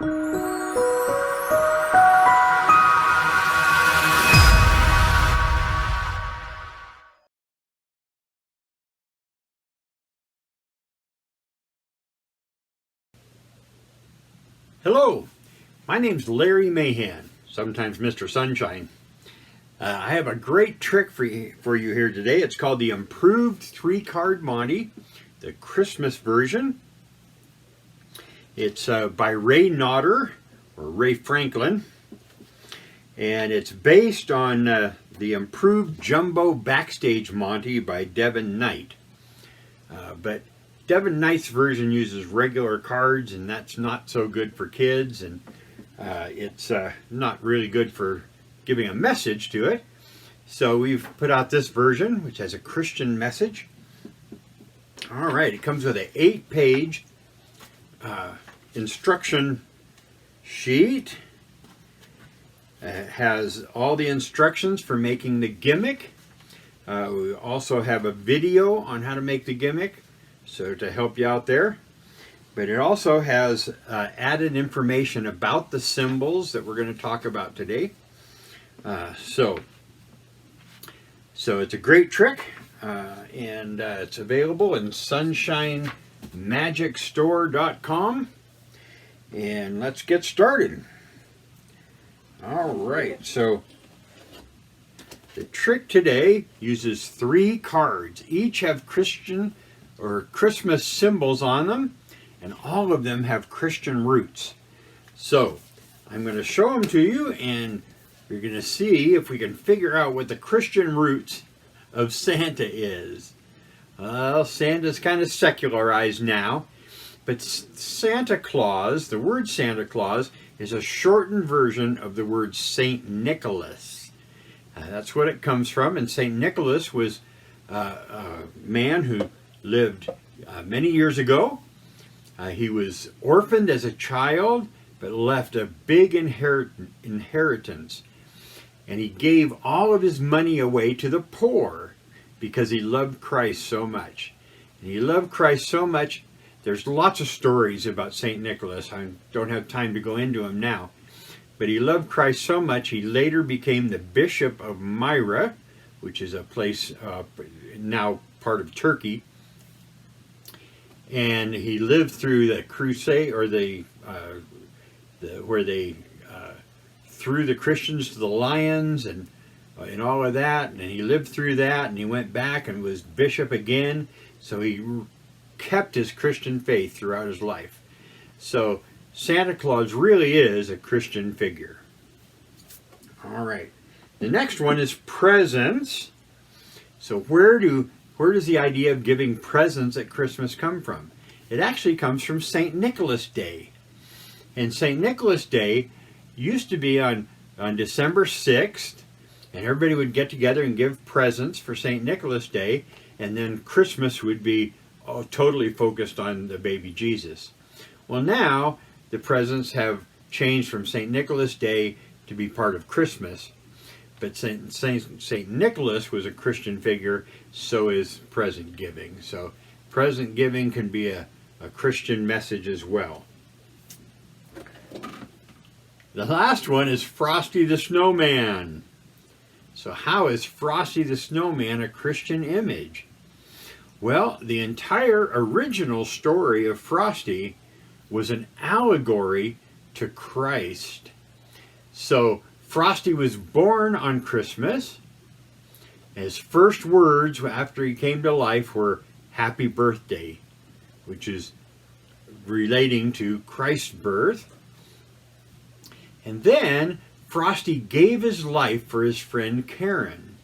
Hello, my name's Larry Mahan, sometimes Mr. Sunshine. I have a great trick for you here today. It's called the Improved 3-Card Monte, the Christmas version. It's by Ray Nodder, or Ray Franklin, and it's based on the Improved Jumbo Backstage Monte by Devin Knight. But Devin Knight's version uses regular cards, and that's not so good for kids, and it's not really good for giving a message to it. So we've put out this version, which has a Christian message. All right, it comes with an 8-page instruction sheet. It has all the instructions for making the gimmick. We also have a video on how to make the gimmick, so to help you out there. But it also has added information about the symbols that we're going to talk about today. So it's a great trick, and it's available in sunshinemagic.store.com. And let's get started. All right, so the trick today uses 3 cards. Each have Christian or Christmas symbols on them, and all of them have Christian roots. So I'm going to show them to you, and you're going to see if we can figure out what the Christian roots of Santa is. Well, Santa's kind of secularized now, but Santa Claus, the word Santa Claus, is a shortened version of the word Saint Nicholas. That's what it comes from, and Saint Nicholas was a man who lived many years ago. He was orphaned as a child, but left a big inheritance. And he gave all of his money away to the poor because he loved Christ so much. And he loved Christ so much, there's lots of stories about St. Nicholas. I don't have time to go into them now. But he loved Christ so much, he later became the Bishop of Myra, which is a place now part of Turkey. And he lived through the crusade, or where they threw the Christians to the lions and all of that. And he lived through that, and he went back and was bishop again. So he kept his Christian faith throughout his life. So Santa Claus really is a Christian figure. All right. The next one is presents. So where does the idea of giving presents at Christmas come from? It actually comes from St. Nicholas Day. And St. Nicholas Day used to be on December 6th, and everybody would get together and give presents for St. Nicholas Day, and then Christmas would be totally focused on the baby Jesus. Well, now the presents have changed from St. Nicholas Day to be part of Christmas. But Saint Nicholas was a Christian figure, so is present giving. So present giving can be a Christian message as well. The last one is Frosty the Snowman. So how is Frosty the Snowman a Christian image? Well, the entire original story of Frosty was an allegory to Christ. So Frosty was born on Christmas. His first words after he came to life were "Happy Birthday," which is relating to Christ's birth. And then Frosty gave his life for his friend Karen.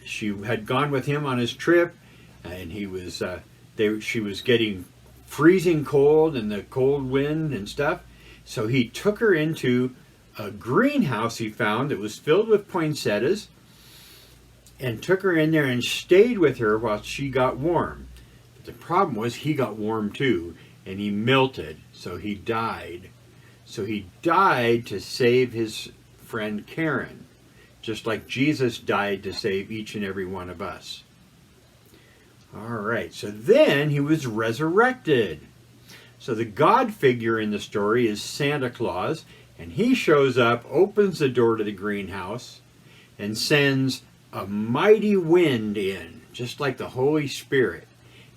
She had gone with him on his trip, and she was getting freezing cold and the cold wind and stuff. So he took her into a greenhouse he found that was filled with poinsettias, and took her in there and stayed with her while she got warm. But the problem was he got warm too, and he melted, so he died. So he died to save his friend Karen, just like Jesus died to save each and every one of us. All right, so then he was resurrected. So the God figure in the story is Santa Claus, and he shows up, opens the door to the greenhouse, and sends a mighty wind in, just like the Holy Spirit.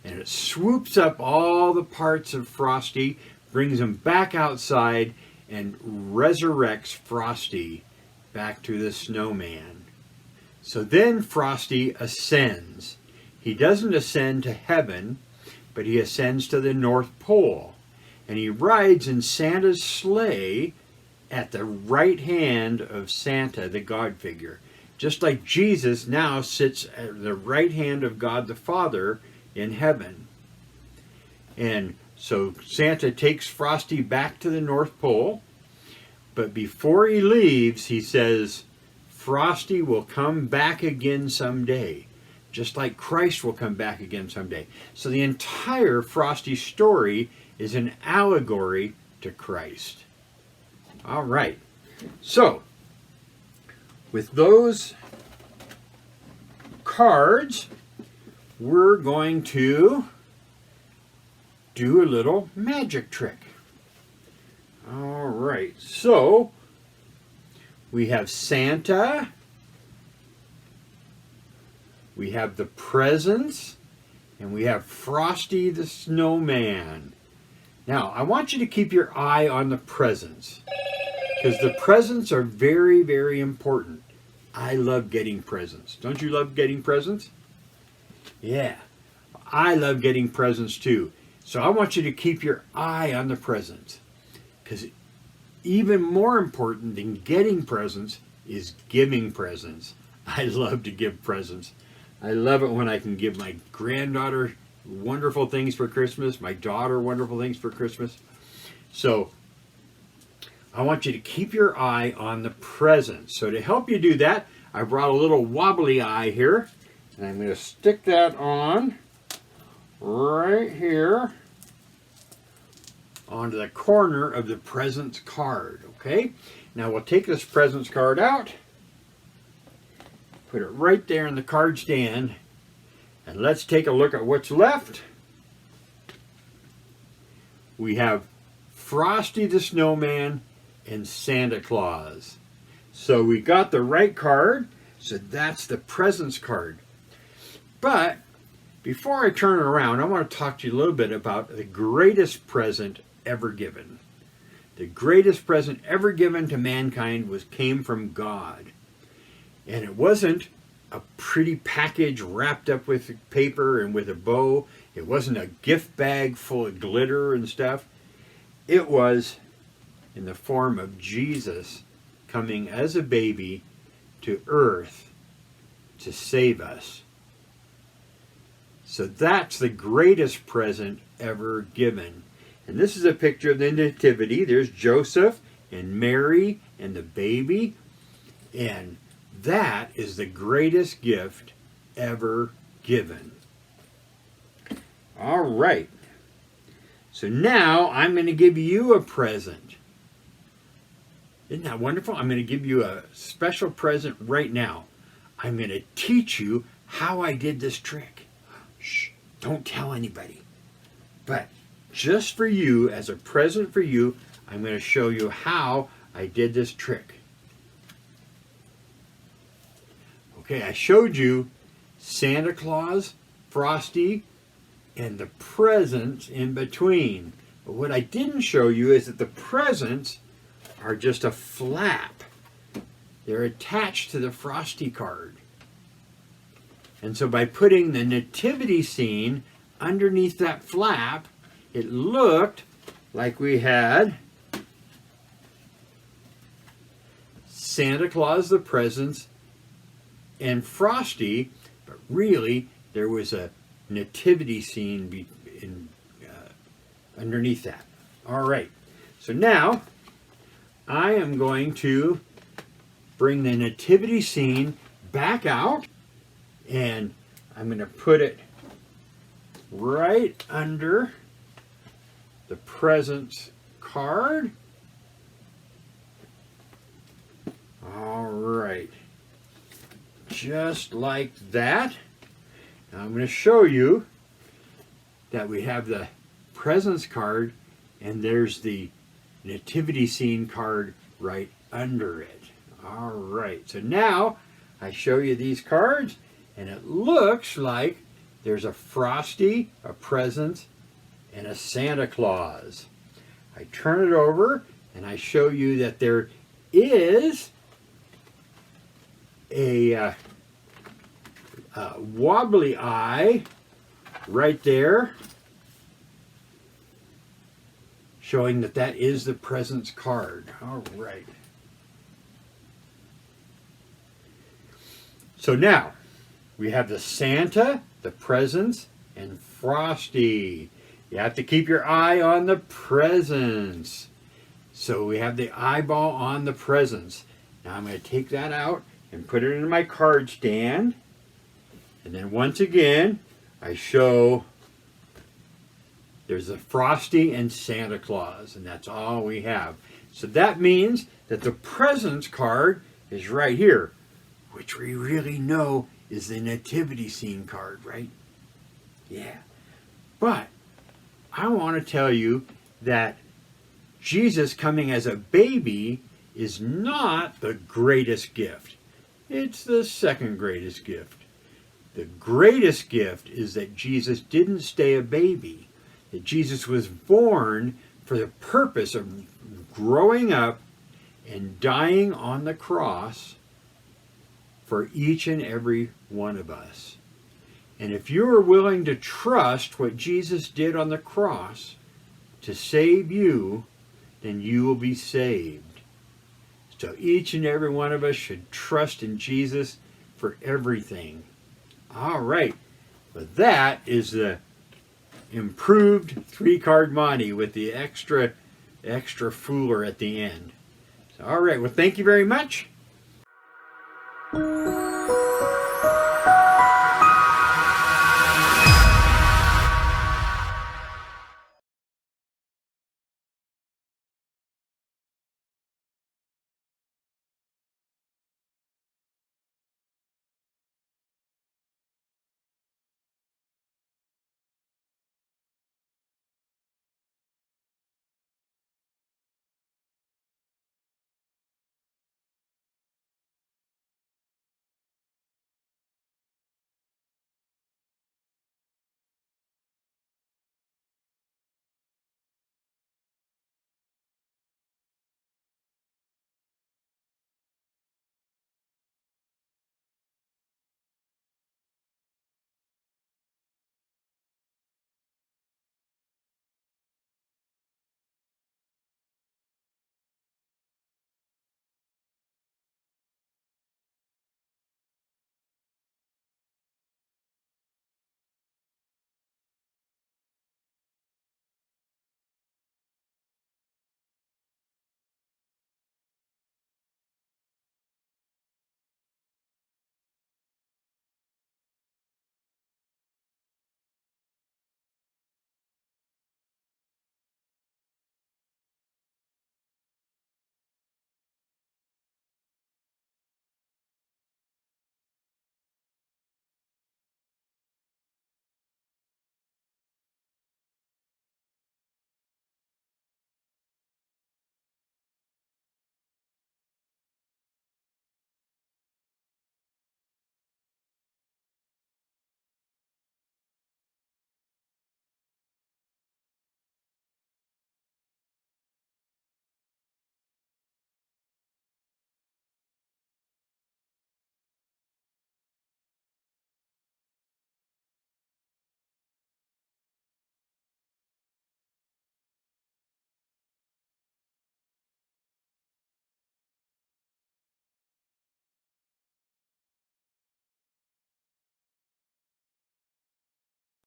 And it swoops up all the parts of Frosty, brings him back outside, and resurrects Frosty back to the snowman. So then Frosty ascends. He doesn't ascend to heaven, but he ascends to the North Pole. And he rides in Santa's sleigh at the right hand of Santa, the God figure. Just like Jesus now sits at the right hand of God the Father in heaven. And so Santa takes Frosty back to the North Pole, but before he leaves, he says, Frosty will come back again someday, just like Christ will come back again someday. So the entire Frosty story is an allegory to Christ. All right. So, with those cards, we're going to do a little magic trick. All right. So, we have Santa. We have the presents. And we have Frosty the Snowman. Now, I want you to keep your eye on the presents, because the presents are very, very important. I love getting presents. Don't you love getting presents? Yeah, I love getting presents too. So I want you to keep your eye on the presents, because even more important than getting presents is giving presents. I love to give presents. I love it when I can give my granddaughter wonderful things for Christmas, my daughter wonderful things for Christmas. So I want you to keep your eye on the presents. So to help you do that, I brought a little wobbly eye here, and I'm going to stick that on right here onto the corner of the presents card. Okay, now we'll take this presents card out, put it right there in the card stand, and let's take a look at what's left. We have Frosty the Snowman and Santa Claus. So we got the right card, so that's the presents card. But before I turn it around, I want to talk to you a little bit about the greatest present ever given. The greatest present ever given to mankind came from God. And it wasn't a pretty package wrapped up with paper and with a bow. It wasn't a gift bag full of glitter and stuff. It was in the form of Jesus coming as a baby to earth to save us. So that's the greatest present ever given. And this is a picture of the Nativity. There's Joseph and Mary and the baby. And that is the greatest gift ever given. All right. So now I'm going to give you a present. Isn't that wonderful? I'm going to give you a special present right now. I'm going to teach you how I did this trick. Shh, don't tell anybody. But just for you, as a present for you, I'm going to show you how I did this trick. Okay, I showed you Santa Claus, Frosty, and the presents in between. But what I didn't show you is that the presents are just a flap. They're attached to the Frosty card. And so by putting the nativity scene underneath that flap, it looked like we had Santa Claus, the presents, and Frosty, but really there was a nativity scene underneath that. All right, so now I am going to bring the nativity scene back out, and I'm going to put it right under the presents card. All right. Just like that. Now I'm going to show you that we have the presents card and there's the nativity scene card right under it. All right, so now I show you these cards, and it looks like there's a Frosty, a Presents, and a Santa Claus. I turn it over and I show you that there is a wobbly eye right there, showing that that is the Presents card. All right. So now we have the Santa, the Presents, and Frosty. You have to keep your eye on the presents. So we have the eyeball on the presents. Now I'm going to take that out and put it in my card stand. And then once again, I show there's a Frosty and Santa Claus, and that's all we have. So that means that the presents card is right here, which we really know is the nativity scene card, right? Yeah. But I want to tell you that Jesus coming as a baby is not the greatest gift. It's the second greatest gift. The greatest gift is that Jesus didn't stay a baby, that Jesus was born for the purpose of growing up and dying on the cross for each and every one of us. And if you are willing to trust what Jesus did on the cross to save you, then you will be saved. So each and every one of us should trust in Jesus for everything. All right. But that is the improved 3-card Monte with the extra fooler at the end. So, all right. Well, thank you very much.